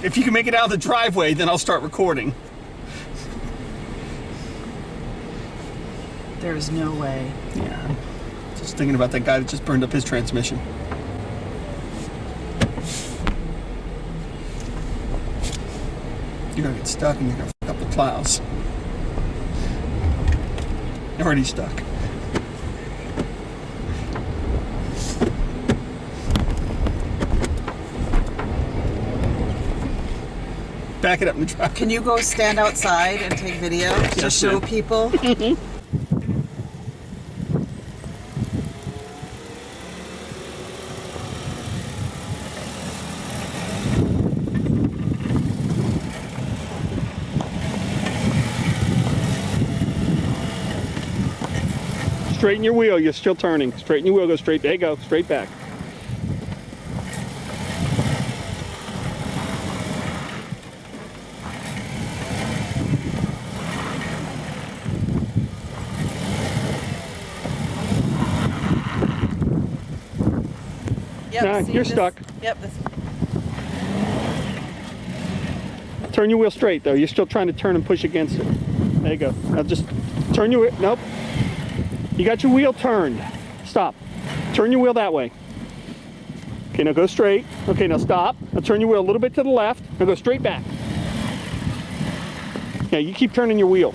If you can make it out of the driveway, then I'll start recording. There's no way. Yeah. Just thinking about that guy that just burned up his transmission. You're gonna get stuck and you're gonna fuck up the plows. You're already stuck. Back it up in the truck. Can you go stand outside and take video to Yes, show ma'am. people? Straighten your wheel, you're still turning. Straighten your wheel, go straight, there you go, straight back. Yep, Nah, see you're this? stuck. Yep. This. Turn your wheel straight though, you're still trying to turn and push against it. There you go. Now just turn your wheel, nope. You got your wheel turned. Stop. Turn your wheel that way. Okay, now go straight. Okay, now stop. Now turn your wheel a little bit to the left. Now go straight back. Yeah, you keep turning your wheel.